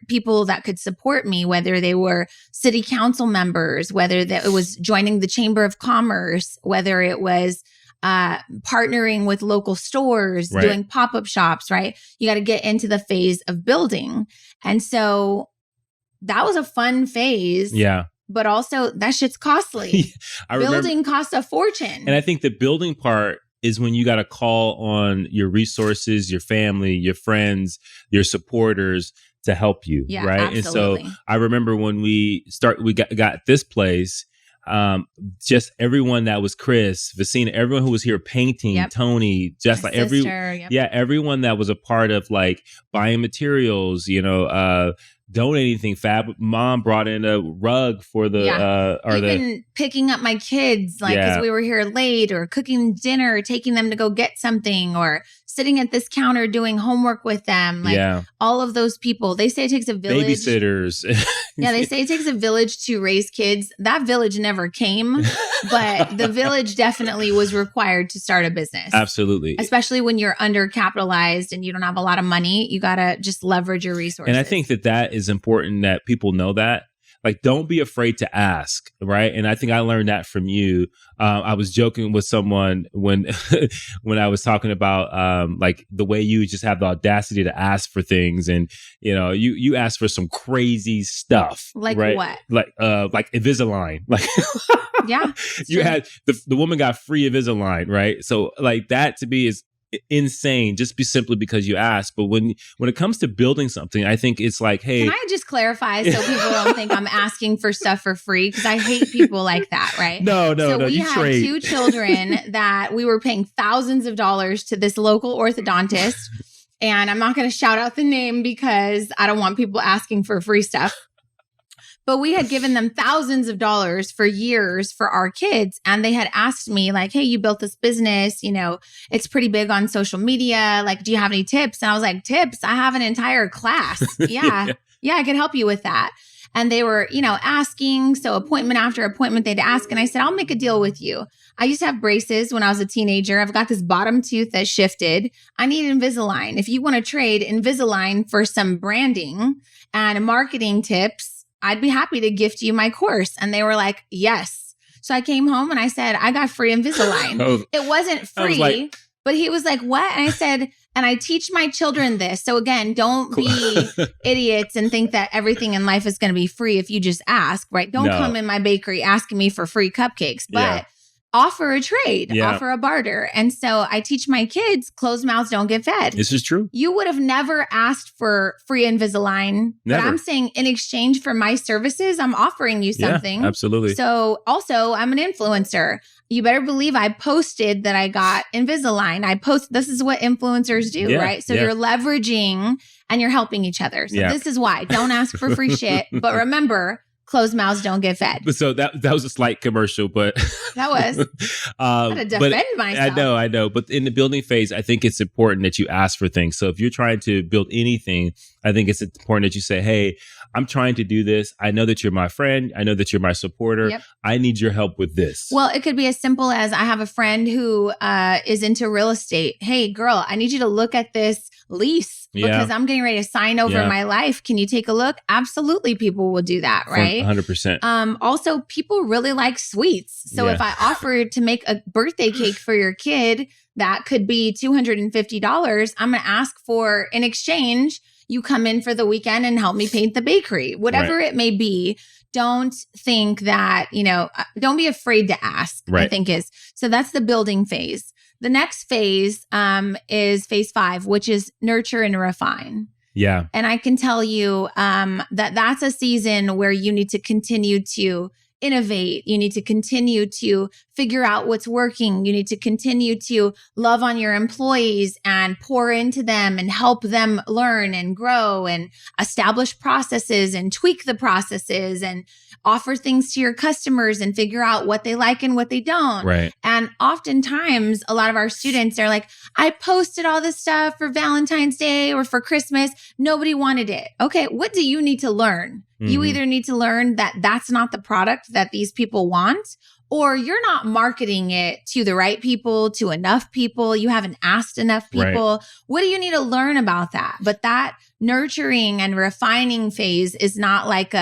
people that could support me, whether they were city council members, whether it was joining the Chamber of Commerce, whether it was partnering with local stores, doing pop-up shops, right? You got to get into the phase of building. And so that was a fun phase. Yeah. But also that shit's costly. Building costs a fortune. And I think the building part is when you got to call on your resources, your family, your friends, your supporters to help you. Yeah, right. Absolutely. And so I remember when we got this place, just everyone that was Chris, Vicina, everyone who was here painting, Tony, just my like sister, everyone that was a part of like buying materials, donating thing. Fab Mom brought in a rug for the picking up my kids, like because we were here late, or cooking dinner, or taking them to go get something, or sitting at this counter doing homework with them. Like all of those people, they say it takes a village. Babysitters. Yeah, they say it takes a village to raise kids. That village never came, but the village definitely was required to start a business. Absolutely. Especially when you're undercapitalized and you don't have a lot of money, you got to just leverage your resources. And I think that is important that people know that. Like, don't be afraid to ask, right? And I think I learned that from you. I was joking with someone when when I was talking about like the way you just have the audacity to ask for things, and you ask for some crazy stuff, like right? What? Like Invisalign, like yeah, you had the woman got free Invisalign, right? So like that to me is insane, just simply because you asked. But when it comes to building something, I think it's like, hey, can I just clarify so people don't think I'm asking for stuff for free? Because I hate people like that, right? No. We had two children that we were paying thousands of dollars to this local orthodontist, and I'm not going to shout out the name because I don't want people asking for free stuff. But we had given them thousands of dollars for years for our kids. And they had asked me like, hey, you built this business, it's pretty big on social media. Like, do you have any tips? And I was like, tips? I have an entire class. Yeah, I can help you with that. And they were, asking. So appointment after appointment, they'd ask. And I said, I'll make a deal with you. I used to have braces when I was a teenager. I've got this bottom tooth that shifted. I need Invisalign. If you want to trade Invisalign for some branding and marketing tips, I'd be happy to gift you my course. And they were like, yes. So I came home and I said, I got free Invisalign. It wasn't free, but he was like, what? And I said, and I teach my children this. So again, don't be idiots and think that everything in life is going to be free if you just ask, right? Don't come in my bakery asking me for free cupcakes, but offer a trade, offer a barter. And so I teach my kids, closed mouths don't get fed. This is true. You would have never asked for free Invisalign, never. But I'm saying in exchange for my services, I'm offering you something. Yeah, absolutely. So also I'm an influencer. You better believe I posted that I got Invisalign. This is what influencers do, right? So you're leveraging and you're helping each other. So this is why. Don't ask for free shit. But remember, closed mouths don't get fed. So that was a slight commercial, but that was. I had to defend myself. I know. But in the building phase, I think it's important that you ask for things. So if you're trying to build anything, I think it's important that you say, hey, I'm trying to do this. I know that you're my friend. I know that you're my supporter. Yep. I need your help with this. Well, it could be as simple as I have a friend who is into real estate. Hey, girl, I need you to look at this lease because I'm getting ready to sign over my life. Can you take a look? Absolutely. People will do that, right? 100%. Also, people really like sweets. So if I offer to make a birthday cake for your kid, that could be $250. I'm going to ask for, in exchange, you come in for the weekend and help me paint the bakery, whatever it may be. Don't think that, don't be afraid to ask, I think is. So that's the building phase. The next phase is phase 5, which is nurture and refine. Yeah. And I can tell you that's a season where you need to continue to innovate. You need to continue to figure out what's working. You need to continue to love on your employees and pour into them and help them learn and grow and establish processes and tweak the processes and offer things to your customers and figure out what they like and what they don't. Right. And oftentimes a lot of our students are like, I posted all this stuff for Valentine's Day or for Christmas. Nobody wanted it. Okay. What do you need to learn? Mm-hmm. You either need to learn that that's not the product that these people want, or you're not marketing it to the right people, to enough people. You haven't asked enough people. Right. What do you need to learn about that? But that nurturing and refining phase is not like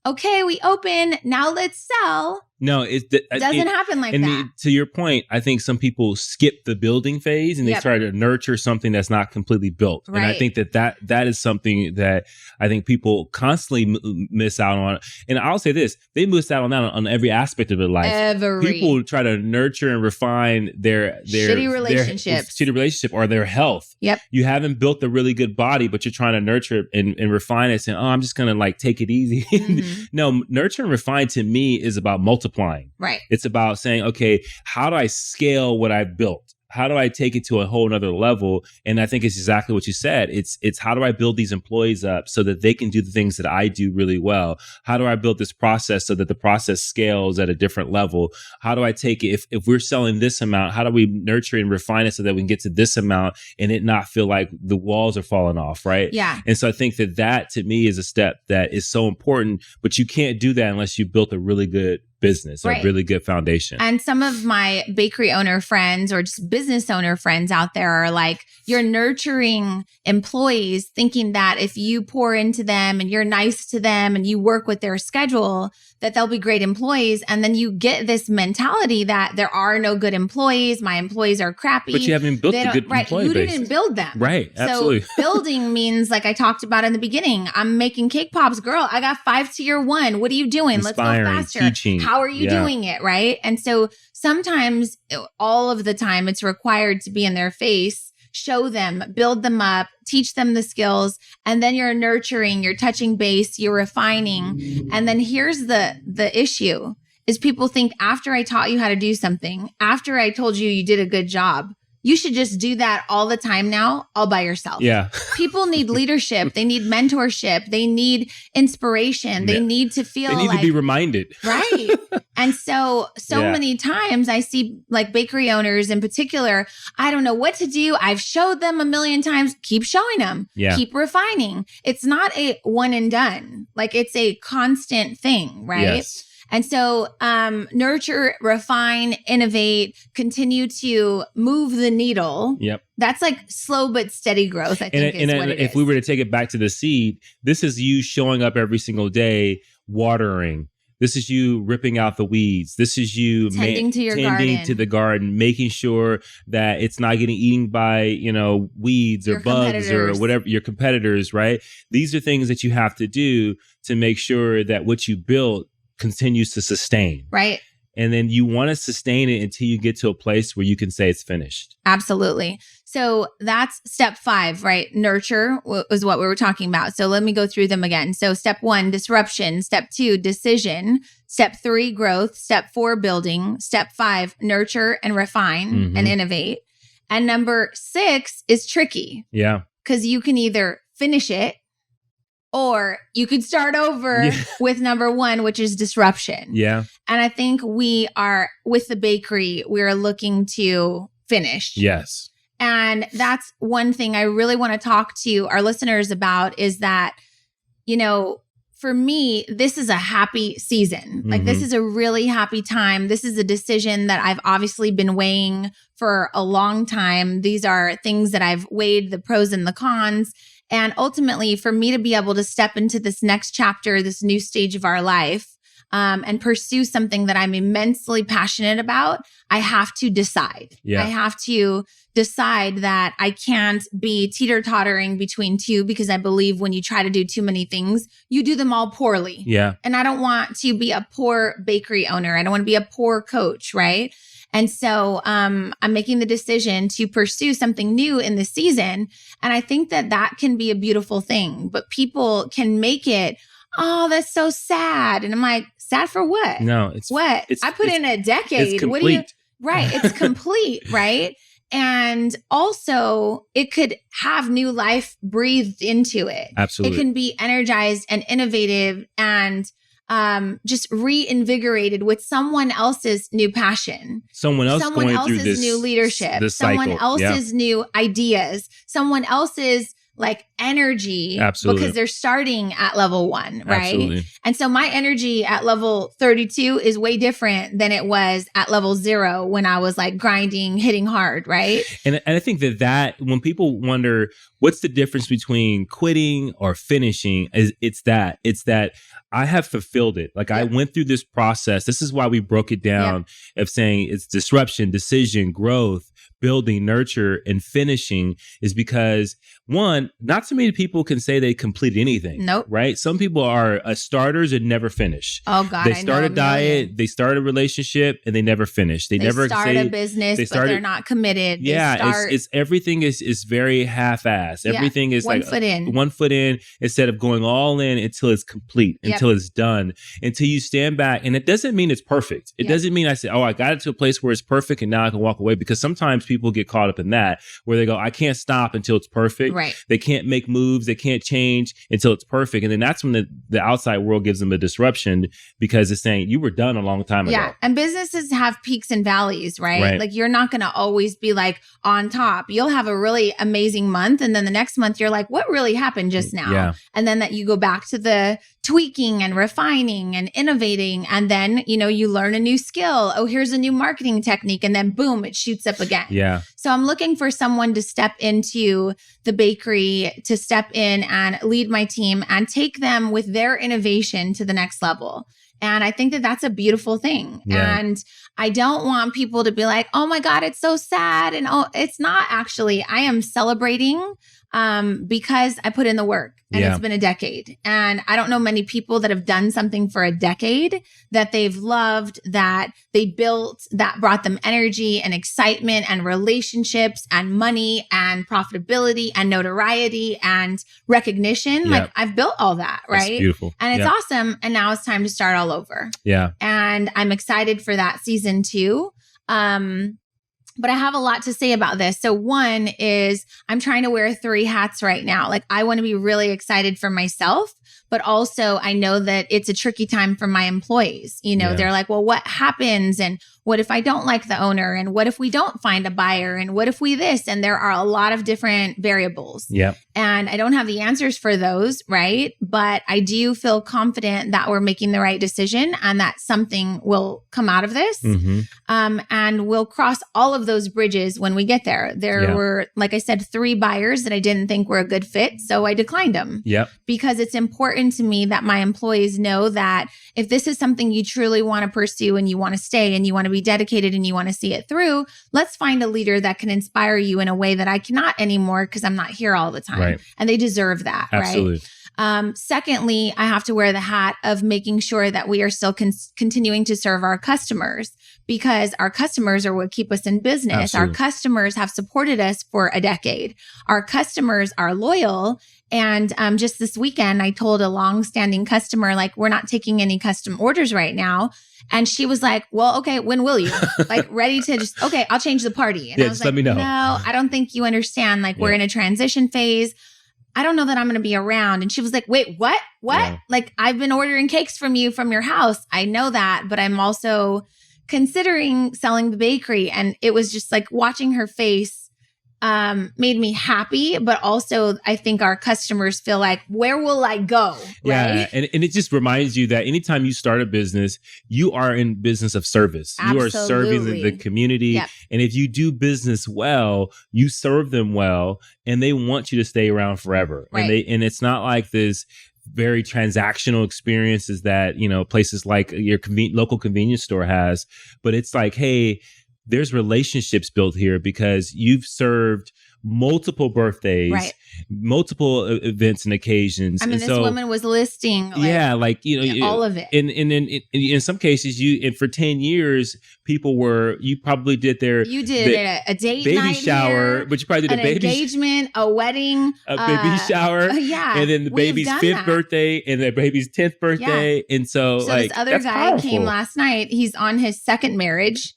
okay, we open, now let's sell. No, it doesn't happen like that. To your point, I think some people skip the building phase and they try to nurture something that's not completely built. Right. And I think that is something that I think people constantly miss out on. And I'll say this, they miss out on that on every aspect of their life. People try to nurture and refine their shitty relationships or their health. Yep. You haven't built a really good body, but you're trying to nurture it and refine it, saying, oh, I'm just going to take it easy. Mm-hmm. No, nurture and refine to me is about multiplying. Right. It's about saying, okay, how do I scale what I've built? how do I take it to a whole nother level? And I think it's exactly what you said. It's how do I build these employees up so that they can do the things that I do really well? How do I build this process so that the process scales at a different level? How do I take it, if we're selling this amount, how do we nurture and refine it so that we can get to this amount and it not feel like the walls are falling off, right? Yeah. And so I think that to me is a step that is so important, but you can't do that unless you built a really good business, right. a really good foundation. And some of my bakery owner friends or just business owner friends out there are like, you're nurturing employees thinking that if you pour into them and you're nice to them and you work with their schedule, that they'll be great employees. And then you get this mentality that there are no good employees. My employees are crappy. But you haven't built a good employee base. You didn't build them. Right. Absolutely. So building means, like I talked about in the beginning, I'm making cake pops. Girl, I got 5 tier 1. What are you doing? Inspiring, let's go faster. Teaching. How are you doing it? Right. And so sometimes, all of the time, it's required to be in their face, show them, build them up, teach them the skills, and then you're nurturing, you're touching base, you're refining. And then here's the issue is people think after I taught you how to do something, after I told you you did a good job, you should just do that all the time now, all by yourself. Yeah. People need leadership. They need mentorship. They need inspiration. They need to feel they need to be reminded. Right. And so many times I see like bakery owners in particular, I don't know what to do. I've showed them a million times. Keep showing them. Yeah. Keep refining. It's not a one and done. Like it's a constant thing, right? Yes. And so nurture, refine, innovate, continue to move the needle. Yep. That's like slow but steady growth, I think is what it is. If we were to take it back to the seed, this is you showing up every single day, watering. This is you ripping out the weeds. This is you tending to the garden, making sure that it's not getting eaten by, weeds or bugs or whatever, your competitors, right? These are things that you have to do to make sure that what you built continues to sustain. Right. And then you want to sustain it until you get to a place where you can say it's finished. Absolutely. So that's step 5, right? Nurture was what we were talking about. So let me go through them again. So step 1, disruption. Step 2, decision. Step 3, growth. Step 4, building. Step 5, nurture and refine and innovate. And number 6 is tricky. Yeah. Because you can either finish it, or you could start over with number 1, which is disruption. Yeah. And I think we are, with the bakery, we're looking to finish. Yes. And that's one thing I really want to talk to our listeners about is that, for me, this is a happy season. Like this is a really happy time. This is a decision that I've obviously been weighing for a long time. These are things that I've weighed the pros and the cons. And ultimately, for me to be able to step into this next chapter, this new stage of our life, and pursue something that I'm immensely passionate about, I have to decide. Yeah. I have to decide that I can't be teeter-tottering between two, because I believe when you try to do too many things, you do them all poorly. Yeah. And I don't want to be a poor bakery owner. I don't want to be a poor coach, right? And so I'm making the decision to pursue something new in the season. And I think that can be a beautiful thing. But people can make it, oh, that's so sad. And I'm like, sad for what? No, it's what? I put in a decade. It's complete. What do you? Right. It's complete. Right. And also, it could have new life breathed into it. Absolutely. It can be energized and innovative and just reinvigorated with someone else's new passion. Someone else's new leadership. Someone else's new ideas. Someone else's energy. Absolutely. Because they're starting at level 1, right? Absolutely. And so my energy at level 32 is way different than it was at level 0 when I was grinding, hitting hard, right? And I think that when people wonder what's the difference between quitting or finishing, it's that I have fulfilled it. I went through this process. This is why we broke it down of saying it's disruption, decision, growth, building, nurture, and finishing, is because, one, not so many people can say they complete anything. Nope. Right? Some people are starters and never finish. Oh God, they start a diet, they start a relationship, and they never finish. They never start a business, but they're not committed. Yeah, it's everything is very half-assed. Everything is one foot in instead of going all in until it's complete, until it's done, until you stand back. And it doesn't mean it's perfect. It doesn't mean I say, oh, I got it to a place where it's perfect and now I can walk away, because sometimes people people get caught up in that, where they go, I can't stop until it's perfect. Right. They can't make moves. They can't change until it's perfect. And then that's when the outside world gives them a disruption, because it's saying you were done a long time ago. Yeah. And businesses have peaks and valleys, right? Like you're not going to always be like on top. You'll have a really amazing month. And then the next month you're like, what really happened just now? Yeah. And then that you go back to the tweaking and refining and innovating. And then, you learn a new skill. Oh, here's a new marketing technique. And then boom, it shoots up again. Yeah. So I'm looking for someone to step into the bakery, to step in and lead my team and take them with their innovation to the next level. And I think that that's a beautiful thing. Yeah. And I don't want people to be like, oh my God, it's so sad. And it's not actually. I am celebrating because I put in the work and it's been a decade. And I don't know many people that have done something for a decade that they've loved, that they built, that brought them energy and excitement and relationships and money and profitability and notoriety and recognition. Like I've built all that, right? That's beautiful. And it's awesome. And now it's time to start all over. Yeah. And I'm excited for that season 2. But I have a lot to say about this. So one is I'm trying to wear 3 hats right now. Like I want to be really excited for myself, but also I know that it's a tricky time for my employees. They're like, well, what happens? And what if I don't like the owner? And what if we don't find a buyer? And what if we this? And there are a lot of different variables. Yeah. And I don't have the answers for those, right? But I do feel confident that we're making the right decision and that something will come out of this. Mm-hmm. And we'll cross all of those bridges when we get there. There were, like I said, 3 buyers that I didn't think were a good fit. So I declined them. Yep. Because it's important to me that my employees know that if this is something you truly want to pursue and you want to stay and you want to be dedicated and you want to see it through, let's find a leader that can inspire you in a way that I cannot anymore because I'm not here all the time. Right. And they deserve that. Absolutely. Right. Secondly, I have to wear the hat of making sure that we are still continuing to serve our customers, because our customers are what keep us in business. Absolutely. Our customers have supported us for a decade. Our customers are loyal. And just this weekend, I told a longstanding customer, like, we're not taking any custom orders right now. And she was like, well, okay, when will you? Like, ready to just, okay, I'll change the party. And I was just like, let me know. No, I don't think you understand. Like, we're in a transition phase. I don't know that I'm going to be around. And she was like, wait, what? Yeah. Like, I've been ordering cakes from you from your house. I know that, but I'm also considering selling the bakery. And it was just like watching her face made me happy, but also I think our customers feel like, where will I go? Yeah. Right? And it just reminds you that anytime you start a business, you are in business of service. You are serving the community. Yep. And if you do business well, you serve them well, and they want you to stay around forever. Right. And it's not like this very transactional experiences that, places like your local convenience store has, but it's like, hey, there's relationships built here because you've served multiple birthdays, right, multiple events and occasions. I mean, and this woman was listing all of it. And in some cases, and for 10 years, you probably did a date baby night shower, here, but you probably did an engagement, a wedding, a baby shower, and then the baby's 5th birthday and the baby's 10th birthday. And so like, this other guy powerful. Came last night. He's on his 2nd marriage.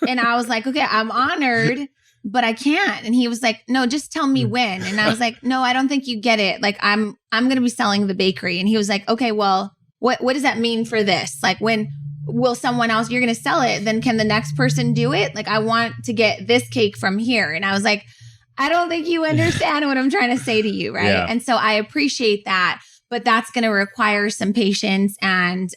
And I was like, okay, I'm honored, but I can't. And he was like, no, just tell me when. And I was like, no, I don't think you get it. Like, I'm going to be selling the bakery. And he was like, okay, well, what does that mean for this? Like, when will someone else, you're going to sell it, then can the next person do it? Like, I want to get this cake from here. And I was like, I don't think you understand what I'm trying to say to you. Right. Yeah. And so I appreciate that. But that's going to require some patience and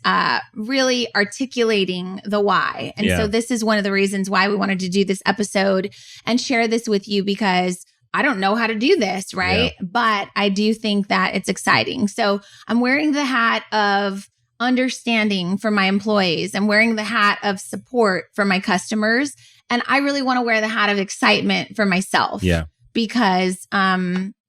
really articulating the why. And so this is one of the reasons why we wanted to do this episode and share this with you, because I don't know how to do this, right? Yeah. But I do think that it's exciting. So I'm wearing the hat of understanding for my employees. I'm wearing the hat of support for my customers. And I really want to wear the hat of excitement for myself. Yeah. Because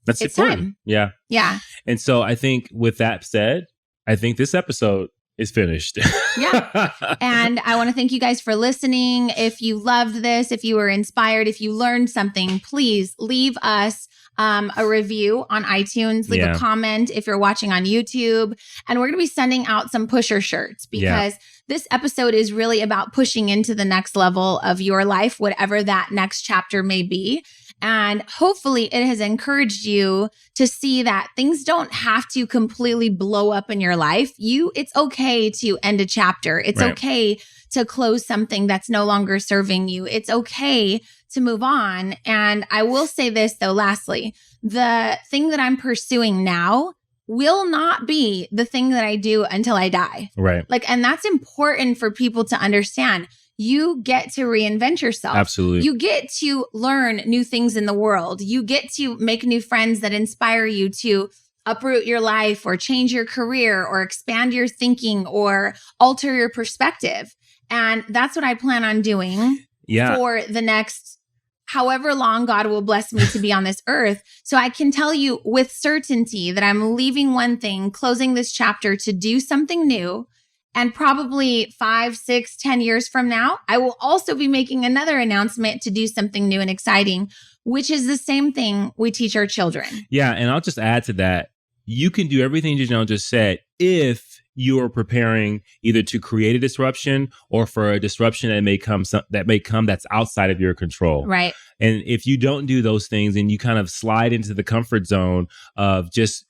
that's it's important. Time. Yeah. Yeah. And so I think with that said, I think this episode it's finished. Yeah. And I want to thank you guys for listening. If you loved this, if you were inspired, if you learned something, please leave us a review on iTunes, leave a comment if you're watching on YouTube. And we're going to be sending out some pusher shirts because this episode is really about pushing into the next level of your life, whatever that next chapter may be. And hopefully it has encouraged you to see that things don't have to completely blow up in your life. It's okay to end a chapter. It's okay to close something that's no longer serving you. It's okay to move on. And I will say this though, lastly, the thing that I'm pursuing now will not be the thing that I do until I die. Right. And that's important for people to understand. You get to reinvent yourself. Absolutely. You get to learn new things in the world. You get to make new friends that inspire you to uproot your life or change your career or expand your thinking or alter your perspective. And that's what I plan on doing for the next however long God will bless me to be on this earth. So I can tell you with certainty that I'm leaving one thing, closing this chapter to do something new. And probably 5, 6, 10 years from now, I will also be making another announcement to do something new and exciting, which is the same thing we teach our children. Yeah. And I'll just add to that. You can do everything Janelle just said if you are preparing either to create a disruption or for a disruption that may come that's outside of your control. Right. And if you don't do those things and you kind of slide into the comfort zone of just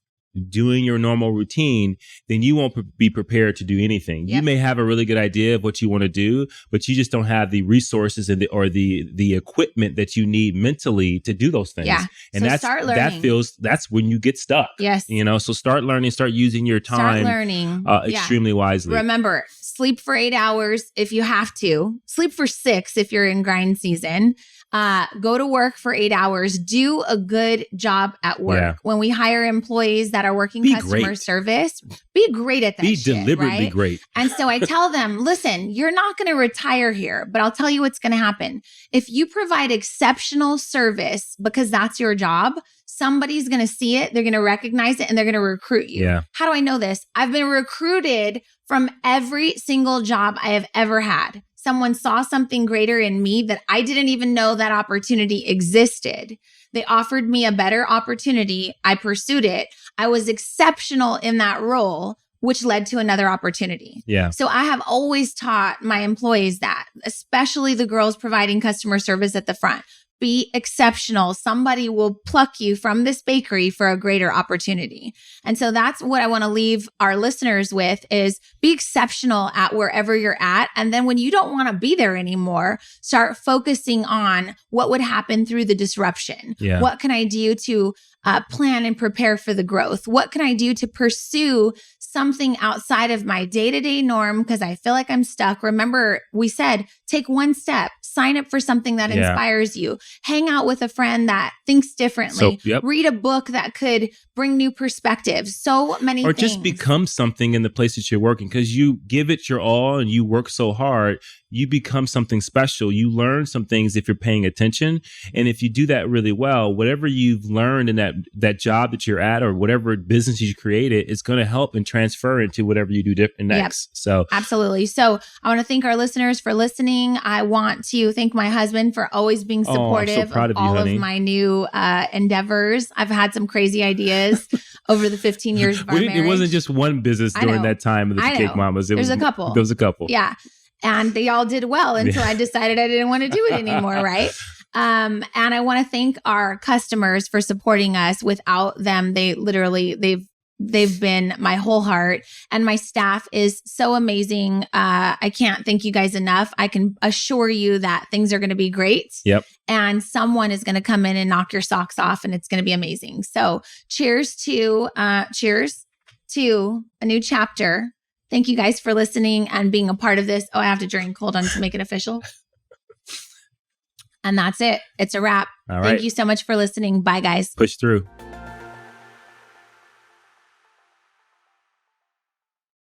doing your normal routine, then you won't be prepared to do anything. Yep. You may have a really good idea of what you want to do, but you just don't have the resources and the equipment that you need mentally to do those things. Yeah. And so start learning. That's when you get stuck. Yes. So start learning, start using your time extremely wisely. Remember, sleep for 8 hours if you have to. Sleep for 6 if you're in grind season. Go to work for 8 hours. Do a good job at work. Yeah. When we hire employees that are working customer service, be great at that. Be deliberately great. And so I tell them, listen, you're not going to retire here, but I'll tell you what's going to happen. If you provide exceptional service because that's your job, somebody's going to see it, they're going to recognize it, and they're going to recruit you. Yeah. How do I know this? I've been recruited from every single job I have ever had. Someone saw something greater in me that I didn't even know that opportunity existed. They offered me a better opportunity. I pursued it. I was exceptional in that role, which led to another opportunity. Yeah. So I have always taught my employees that, especially the girls providing customer service at the front. Be exceptional. Somebody will pluck you from this bakery for a greater opportunity. And so that's what I want to leave our listeners with is be exceptional at wherever you're at. And then when you don't want to be there anymore, start focusing on what would happen through the disruption. Yeah. What can I do to plan and prepare for the growth? What can I do to pursue something outside of my day-to-day norm because I feel like I'm stuck? Remember, we said, take one step, sign up for something that inspires you, hang out with a friend that thinks differently, read a book that could bring new perspectives, so many or things. Just become something in the place that you're working because you give it your all and you work so hard, you become something special. You learn some things if you're paying attention. And if you do that really well, whatever you've learned in that job that you're at or whatever business you created, it's going to help and transfer into whatever you do different next. Yep. So absolutely. So I want to thank our listeners for listening. I want to thank my husband for always being supportive of all of my new endeavors. I've had some crazy ideas over the 15 years of our marriage. It wasn't just one business during that time of the Cake Mamas. There was a couple. Yeah. And they all did well until I decided I didn't want to do it anymore, right? And I want to thank our customers for supporting us. Without them, they've been my whole heart. And my staff is so amazing. I can't thank you guys enough. I can assure you that things are going to be great. Yep. And someone is going to come in and knock your socks off, and it's going to be amazing. So cheers to a new chapter. Thank you guys for listening and being a part of this. Oh, I have to drink. Hold on to make it official. And that's it. It's a wrap. All right. Thank you so much for listening. Bye, guys. Push through.